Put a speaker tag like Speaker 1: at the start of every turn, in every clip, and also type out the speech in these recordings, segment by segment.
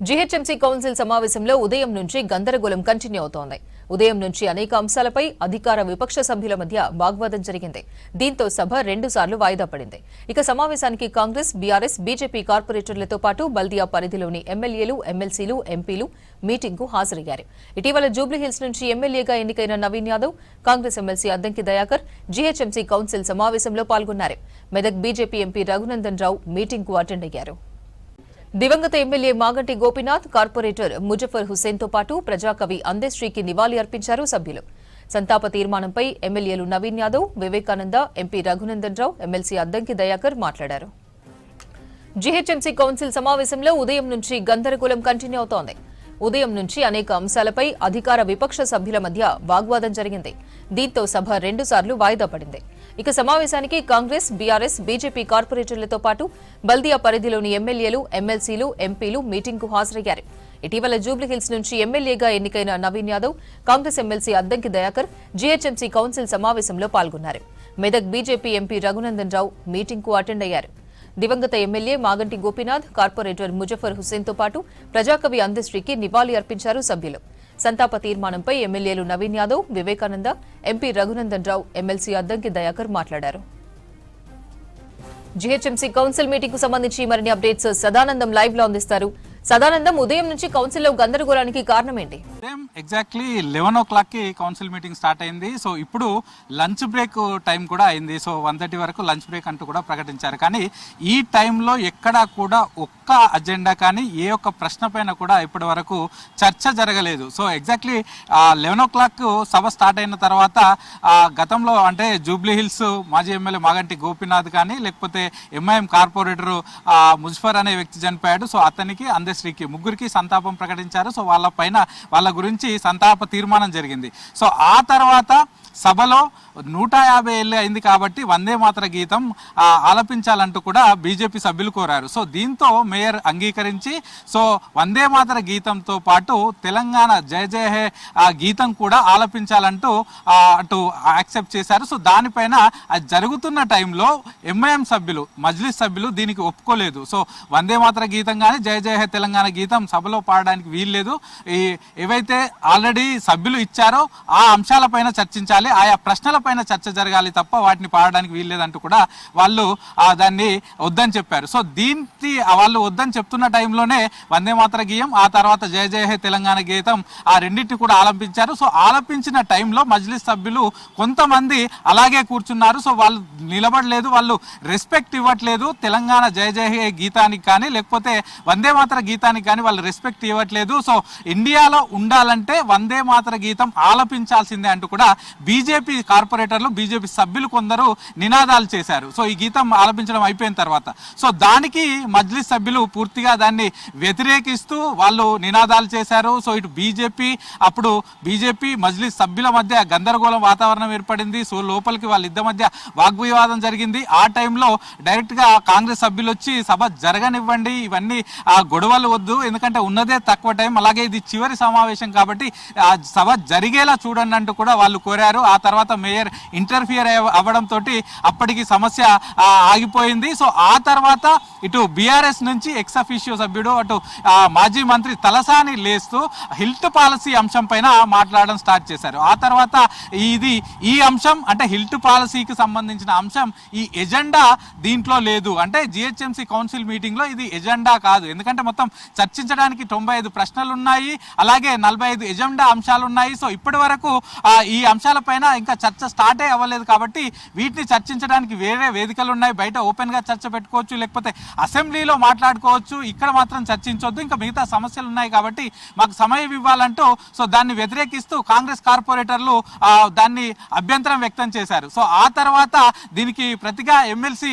Speaker 1: GHMC council సమావేశంలో ఉదయం నుంచి గందరగోళం కంటిన్యూ అవుతోంది. ఉదయం నుంచి అనేక అంశాలపై అధికార విపక్ష సభ్యుల మధ్య వాగ్వాదం జరిగింది. దీంతో సభ 2 సార్లు వాయిదా పడింది. ఇక సమావేశానికి కాంగ్రెస్, బీఆర్ఎస్, బీజేపీ కార్పొరేటర్లతో పాటు బల్దియా పరిధిలోని ఎమ్మెల్యేలు, ఎమ్మెల్సీలు, ఎంపీలు మీటింగ్కు హాజరయ్యారు. ఇటీవల జూబ్లీహిల్స్ నుంచి ఎమ్మెల్యేగా ఎన్నికైన Naveen Yadav, Congress MLC Addanki Dayakar GHMC council సమావేశంలో పాల్గొన్నారు. Medak BJP MP Raghunandan Rao మీటింగ్కు attend అయ్యారు. దివంగత ఎమ్మెల్యే మాగంటి గోపీనాథ్, కార్పొరేటర్ ముజఫర్ హుస్సేన్తో పాటు ప్రజాకవి అందశ్రీకి నివాళి అర్పించారు సభ్యులు. సంతాప తీర్మానంపై ఎమ్మెల్యేలు నవీన్ యాదవ్, వివేకానంద, ఎంపీ రఘునందన్ రావు, ఎమ్మెల్సీ అద్దంకి దయాకర్ మాట్లాడారు. జీహెచ్ఎంసీ కౌన్సిల్ సమావేశంలో ఉదయం నుంచి గందరగోళం కంటిన్యూ అవుతోంది. ఉదయం నుంచి అనేక అంశాలపై అధికార విపక్ష సభ్యుల మధ్య వాగ్వాదం జరిగింది. దీంతో సభ 2 సార్లు వాయిదా పడింది. ఇక సమావేశానికి కాంగ్రెస్, బీఆర్ఎస్, బీజేపీ కార్పొరేటర్లతో పాటు బల్దియా పరిధిలోని ఎమ్మెల్యేలు, ఎమ్మెల్సీలు, ఎంపీలు మీటింగ్కు హాజరయ్యారు. ఇటీవల జూబ్లీహిల్స్ నుంచి ఎమ్మెల్యేగా ఎన్నికైన Naveen Yadav, Congress MLC Addanki Dayakar GHMC council సమావేశంలో పాల్గొన్నారు. Medak BJP MP Raghunandan Rao మీటింగ్కు attend అయ్యారు. దివంగత ఎమ్మెల్యే మాగంటి గోపీనాథ్, కార్పొరేటర్ ముజఫర్ హుస్సేన్తో పాటు ప్రజాకవి అందశ్రీకి నివాళి అర్పించారు సభ్యులు. సంతాప తీర్మానంపై ఎమ్మెల్యేలు నవీన్ యాదవ్, వివేకానంద, ఎంపీ రఘునందన్ రావు, ఎమ్మెల్సీ అద్దంకి దయాకర్ మాట్లాడారు. జీహెచ్ఎంసీ కౌన్సిల్ మీటింగ్ కు సంబంధించి మరిన్ని అప్డేట్స్ సదానందం లైవ్ లో అందిస్తారు. సదానందం, ఉదయం నుంచి కౌన్సిల్లో గందరగోళానికి కారణం ఏంటి?
Speaker 2: ఎగ్జాక్ట్లీ 11 o'clock కి కౌన్సిల్ మీటింగ్ స్టార్ట్ అయింది. సో ఇప్పుడు లంచ్ బ్రేక్ టైం కూడా అయింది. సో 1:30 వరకు లంచ్ బ్రేక్ అంటూ కూడా ప్రకటించారు. కానీ ఈ టైంలో ఎక్కడా కూడా ఒక్క అజెండా కానీ ఏ ఒక్క ప్రశ్న పైన కూడా ఇప్పటి వరకు చర్చ జరగలేదు. సో ఎగ్జాక్ట్లీ 11 o'clock సభ స్టార్ట్ అయిన తర్వాత గతంలో అంటే జూబ్లీ హిల్స్ మాజీ ఎమ్మెల్యే మాగంటి గోపీనాథ్ కానీ లేకపోతే ఎంఐఎం కార్పొరేటర్ ముజఫర్ అనే వ్యక్తి చనిపోయాడు. సో అతనికి అందశ్రీకి ముగ్గురికి సంతాపం ప్రకటించారు. సో వాళ్ళ గురించి సంతాప తీర్మానం జరిగింది. సో ఆ తర్వాత సభలో 150 ఏళ్ళు అయింది కాబట్టి వందే మాతర గీతం ఆలపించాలంటూ కూడా బీజేపీ సభ్యులు కోరారు. సో దీంతో మేయర్ అంగీకరించి సో వందే మాతర గీతంతో పాటు తెలంగాణ జయ జయ హే గీతం కూడా ఆలపించాలంటూ అటు యాక్సెప్ట్ చేశారు. సో దానిపైన అది జరుగుతున్న టైంలో ఎంఐఎం సభ్యులు, మజ్లిస్ సభ్యులు దీనికి ఒప్పుకోలేదు. సో వందే మాతర గీతం కానీ జయ జయ హే తెలంగాణ గీతం సభలో పాడడానికి వీల్లేదు. ఏవైతే ఆల్రెడీ సభ్యులు ఇచ్చారో ఆ అంశాలపైన చర్చించాలి, ఆయా ప్రశ్నలపైన చర్చ జరగాలి తప్ప వాటిని పాడడానికి వీల్లేదంటూ కూడా వాళ్ళు దాన్ని వద్దని చెప్పారు. సో దీనికి వాళ్ళు వద్దని చెప్తున్న టైంలోనే వందే మాతర గీయం, ఆ తర్వాత జయ జయ హే తెలంగాణ గీతం ఆ రెండింటిని కూడా ఆలపించారు. సో ఆలపించిన టైంలో మజ్లిస్ సభ్యులు కొంతమంది అలాగే కూర్చున్నారు. సో వాళ్ళు నిలబడలేదు, వాళ్ళు రెస్పెక్ట్ ఇవ్వట్లేదు తెలంగాణ జయ జయ హే గీతానికి కానీ లేకపోతే వందే మాతర గీతానికి కానీ వాళ్ళు రెస్పెక్ట్ ఇవ్వట్లేదు. సో ఇండియాలో ఉండాలంటే వందే మాతర గీతం ఆలపించాల్సిందే అంటూ కూడా బీజేపీ కార్పొరేటర్లు, బీజేపీ సభ్యులు కొందరు నినాదాలు చేశారు. సో ఈ గీతం ఆలపించడం అయిపోయిన తర్వాత సో దానికి మజ్లిస్ సభ్యులు పూర్తిగా దాన్ని వ్యతిరేకిస్తూ వాళ్ళు నినాదాలు చేశారు. సో ఇటు బీజేపీ మజ్లిస్ సభ్యుల మధ్య గందరగోళం వాతావరణం ఏర్పడింది. సో లోపలికి వాళ్ళిద్దరి మధ్య వాగ్వివాదం జరిగింది. ఆ టైంలో డైరెక్ట్ గా కాంగ్రెస్ సభ్యులు వచ్చి సభ జరగనివ్వండి, ఇవన్నీ గొడవలు వద్దు, ఎందుకంటే ఉన్నదే తక్కువ టైం, అలాగే ఇది చివరి సమావేశం కాబట్టి సభ జరిగేలా చూడండి అంటూ కూడా వాళ్ళు కోరారు. ఆ తర్వాత మేయర్ ఇంటర్ఫియర్ అవ్వడంతో అప్పటికి సమస్య ఆగిపోయింది. సో ఆ తర్వాత ఇటు బీఆర్ఎస్ నుంచి ఎక్స్ అఫీషియో సభ్యుడు అటు మాజీ మంత్రి తలసాని లేస్తూ హిల్ట్ పాలసీ అంశం పైన మాట్లాడడం స్టార్ట్ చేశారు. ఆ తర్వాత ఈ అంశం అంటే హిల్ట్ పాలసీకి సంబంధించిన అంశం ఈ ఎజెండా దీంట్లో లేదు, అంటే జిహెచ్ఎంసీ కౌన్సిల్ మీటింగ్ లో ఇది ఎజెండా కాదు, ఎందుకంటే మొత్తం చర్చించడానికి 95 ప్రశ్నలు ఉన్నాయి, అలాగే 45 ఎజెండా అంశాలు ఉన్నాయి. సో ఇప్పటి వరకు ఈ అంశాలపైన ఇంకా చర్చ స్టార్టే అవ్వలేదు కాబట్టి వీటిని చర్చించడానికి వేరే వేదికలు ఉన్నాయి, బయట ఓపెన్ గా చర్చ పెట్టుకోవచ్చు, లేకపోతే అసెంబ్లీలో మాట్లాడుకోవచ్చు, ఇక్కడ మాత్రం చర్చించొద్దు, ఇంకా మిగతా సమస్యలు ఉన్నాయి కాబట్టి మాకు సమయం ఇవ్వాలంటూ సో దాన్ని వ్యతిరేకిస్తూ కాంగ్రెస్ కార్పొరేటర్లు దాన్ని అభ్యంతరం వ్యక్తం చేశారు. సో ఆ తర్వాత దీనికి ప్రతిగా ఎమ్మెల్సీ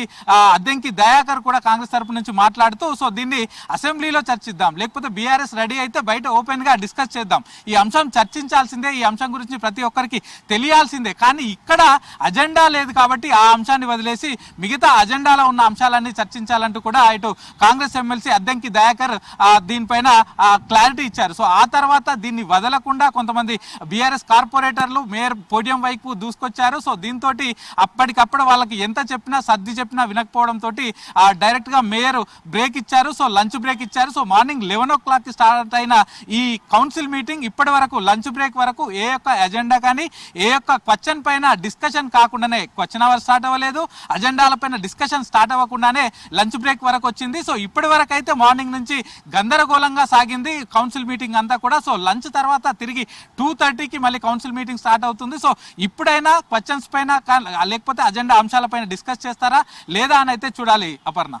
Speaker 2: అద్దంకి దయాకర్ కూడా కాంగ్రెస్ తరపు నుంచి మాట్లాడుతూ సో దీన్ని అసెంబ్లీలో చర్చిద్దాం, లేకపోతే బీఆర్ఎస్ రెడీ అయితే బయట ఓపెన్ గా డిస్కస్ చేద్దాం, ఈ అంశం చర్చించాల్సిందే, ఈ అంశం గురించి ప్రతి ఒక్కరికి తెలియాల్సిందే, కానీ ఇక్కడ అజెండా లేదు కాబట్టి ఆ అంశాన్ని వదిలేసి మిగతా అజెండాలో ఉన్న అంశాలన్నీ చర్చించాలంటూ కూడా ఇటు కాంగ్రెస్ ఎమ్మెల్సీ అద్దంకి దయాకర్ దీనిపైన క్లారిటీ ఇచ్చారు. సో ఆ తర్వాత దీన్ని వదలకుండా కొంతమంది బీఆర్ఎస్ కార్పొరేటర్లు మేయర్ పోడియం వైపు దూసుకొచ్చారు. సో దీంతో అప్పటికప్పుడు వాళ్ళకి ఎంత చెప్పినా సర్ది చెప్పినా వినకపోవడంతో డైరెక్ట్ గా మేయర్ బ్రేక్ ఇచ్చారు. సో లంచ్ బ్రేక్ ఇచ్చారు. So so morning 11 o'clock start అయిన ఈ కౌన్సిల్ మీటింగ్ ఇప్పటి వరకు లంచ్ బ్రేక్ వరకు ఏ యొక్క ఎజెండా కానీ ఏ యొక్క క్వశ్చన్ పైన డిస్కషన్ కాకుండానే క్వశ్చన్ అవర్ స్టార్ట్ అవ్వలేదు, అజెండాల పైన డిస్కషన్ స్టార్ట్ అవ్వకుండానే లంచ్ బ్రేక్ వరకు వచ్చింది. సో ఇప్పటి వరకు అయితే మార్నింగ్ నుంచి గందరగోళంగా సాగింది కౌన్సిల్ మీటింగ్ అంతా కూడా. సో లంచ్ తర్వాత తిరిగి 2:30కి మళ్ళీ కౌన్సిల్ మీటింగ్ స్టార్ట్ అవుతుంది. సో ఇప్పుడైనా క్వశ్చన్స్ పైన లేకపోతే అజెండా అంశాలపైన డిస్కస్ చేస్తారా లేదా అని అయితే చూడాలి అపర్ణ.